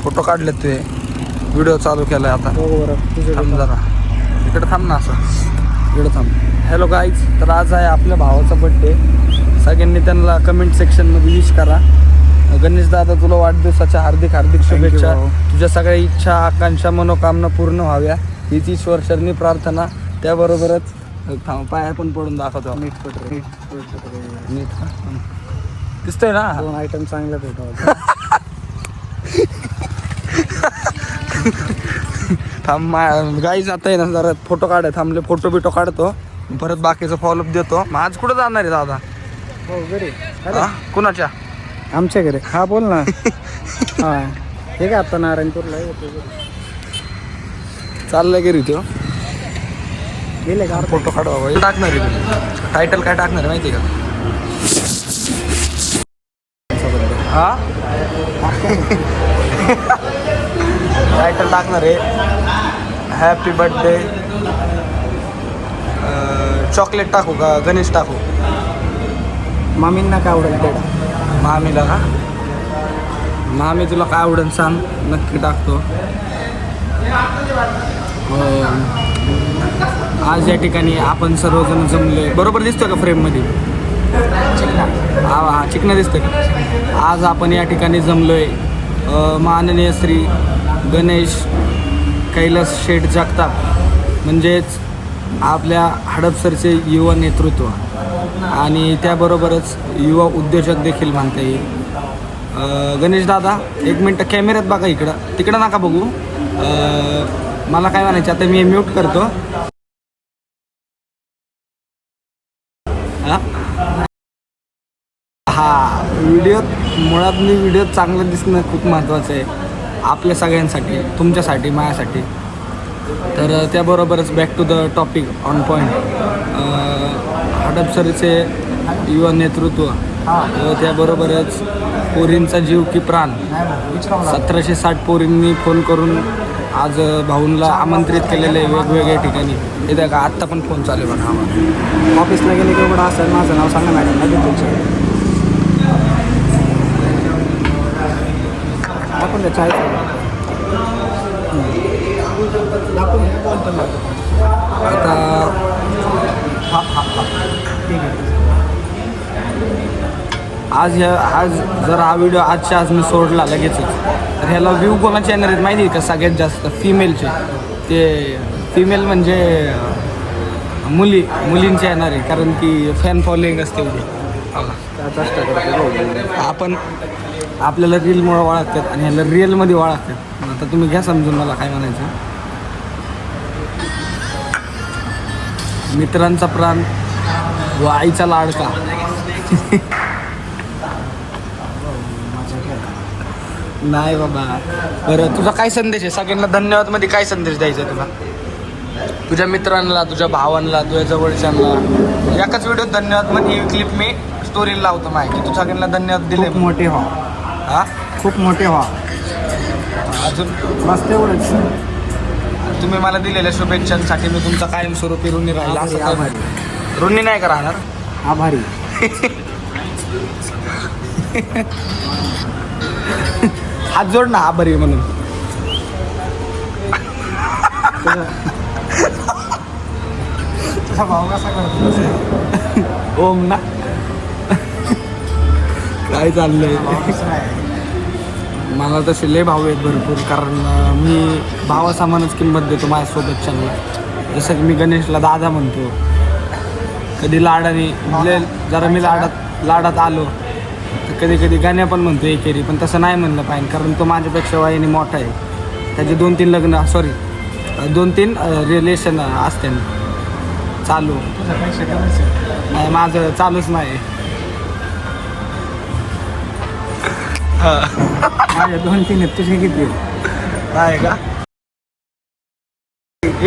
Photo काढले तुझे, video चालू केलाय आता. थांब जरा इकडे थांब ना, असं इकडे थांब. हॅलो गाईज, तर आज आहे आपल्या भावाचा बड्डे. सगळ्यांनी त्यांना कमेंट सेक्शनमध्ये विश करा. गणेश दादा, तुला वाढदिवसाच्या हार्दिक हार्दिक शुभेच्छा. तुझ्या सगळ्या इच्छा, आकांक्षा, मनोकामना पूर्ण व्हाव्या हीच ईश्वरचरणी प्रार्थना. त्याबरोबरच थांब, पाया पण पडून दाखवतो. नीट दिसतोय ना, 2 आयटम चांगले भेटतो. थांब गाईज, आता आहे ना जरा फोटो काढ. थांबले फोटो बिटो काढतो, परत बाकीचं फॉलोअप देतो. मग आज कुठं जाणार आहे दादा? हो घरी. कुणाच्या? आमच्या घरी. हा बोल ना. हा हे काय आता नारायणपूरला चाललंय घरी तो. गेले का? फोटो काढवा. टाकणार आहे टायटल काय टाकणार आहे माहिती आहे का? हा टायटल टाकणार आहे हॅपी बर्थडे. चॉकलेट टाकू का गणेश टाकू? मामींना काय आवडेल पेढा? मामीला का? मामी तुला काय आवडेल सांग, नक्की टाकतो. आज या ठिकाणी आपण सर्वजण जमले. बरोबर दिसतोय का फ्रेममध्ये? हा चिकना दिसतोय का? आज आपण या ठिकाणी जमलोय माननीय श्री गणेश कैलास शेठ जगताप, म्हणजेच आपल्या हडपसरचे युवा नेतृत्व आणि त्याबरोबरच युवा उद्योजक देखील म्हणता येईल. गणेश दादा, 1 मिनटं कॅमेऱ्यात बघा. तिकडं नका बघू. मला काय म्हणायचं, आता मी म्यूट करतो. हा मुळात व्हिडिओ चांगलं दिसणं खूप महत्त्वाचं आहे आपल्या सगळ्यांसाठी, तुमच्यासाठी, माझ्यासाठी. तर त्याबरोबरच back to the topic, on point. हडपसरचे युवा नेतृत्व व त्याबरोबरच पोरींचा जीव की प्राण. 1760 पोरींनी फोन करून आज भाऊंला आमंत्रित केलेलं आहे वेगवेगळ्या ठिकाणी. येतं का? आत्ता पण फोन चालू आहे बघा. ऑफिसला गेले की एवढं असं माझं नाव सांगा मॅडम. आपण चाय आता आज जर हा व्हिडिओ आजच्या आज मी सोडला लगेचच, तर ह्याला व्ह्यू कोणाचे येणार आहेत माहिती आहे का? सगळ्यात जास्त फिमेलचे. ते फिमेल म्हणजे मुलींचे येणार आहे, कारण की फॅन फॉलोईंग असते उद्या. आपण आपल्याला रीलमुळं ओळखतात आणि ह्याला रिअलमध्ये ओळखतात. आता तुम्ही घ्या समजून मला काय म्हणायचं. मित्रांचा प्राण व आईचा लाडका. नाही बाबा. बरं, तुझा काय संदेश आहे सगळ्यांना? धन्यवाद मध्ये काय संदेश द्यायचा तुला? तुझ्या मित्रांना, तुझ्या भावांना, तुझ्या जवळच्यांना. एकाच व्हिडिओ धन्यवाद मध्ये ही क्लिप मी स्टोरीला लावतो माहिती. तू सगळ्यांना धन्यवाद दिले. खूप मोठे व्हा. हा, खूप मोठे व्हा. अजून मस्त एवढंच. तुम्ही मला दिलेल्या शुभेच्छांसाठी मी तुमचा कायमस्वरूपी ऋणी राहील. असं काय ऋणी नाही का राहणार? आभारी. हात जोड ना आभारी म्हणून. तुझा भाव कसा करतो? ओम ना. काय चाललंय? मला तसे लय भाव आहेत भरपूर, कारण मी भावासमानच किंमत देतो माझ्यासोबतच्यांना. जसं की मी गणेशला दादा म्हणतो, कधी लाडाने जरा मी लाडात आलो तर कधी कधी गाण्या पण म्हणतो एकेरी. पण तसं नाही म्हणलं पाहिजे, कारण तो माझ्यापेक्षा वयाने मोठा आहे. त्याचे 2-3 रिलेशन असते चालू. नाही, माझं चालूच नाही. माझ्या 2-3 आहेत. तुझे किती? नाही का?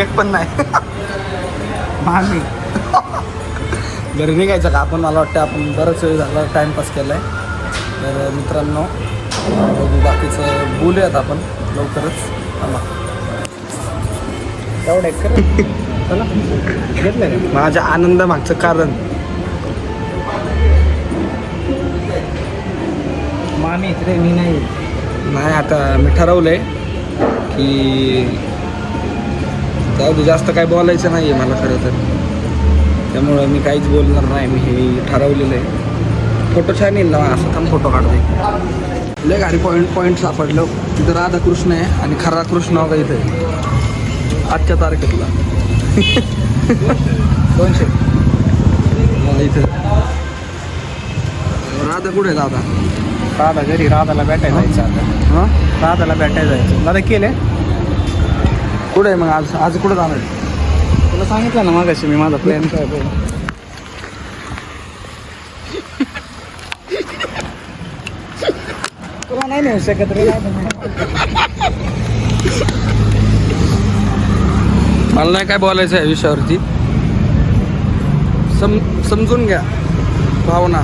एक पण नाही. मामी. घरी निघायचं का आपण? मला वाटतं आपण बराच वेळ झाला टाईमपास केला आहे. तर मित्रांनो, बघू बाकीचं बोलूयात आपण लवकरच. एवढं एक कर. चला घेतलं का? माझ्या आनंदामागचं कारण मामी इकडे मी नाही. नाही आता मी ठरवलंय की जाऊ दे, जास्त काय बोलायचं नाही आहे मला खरं तर, त्यामुळं मी काहीच बोलणार नाही. मी हे ठरवलेलं आहे. फोटो छान येईल ना असं, थांब फोटो काढते. लय गाडी पॉईंट सापडलं. तिथं राधाकृष्ण आहे आणि खरा कृष्ण होता इथे आजच्या तारखेतला. 200. मला इथं राधा कुठे आहे दादा? राधा घरी, राधाला भेटायला जायचं आता. हां राधाला भेटायला जायचं. दादा केले कुठे आहे मग आज कुठं जाणार? तुला सांगितलं ना मागाशी मी माझा प्लॅन काय बघ. तुला नाही नेऊ शकत रे. मला नाही काय बोलायचं आहे विषयावरती. समजून घ्या भावना.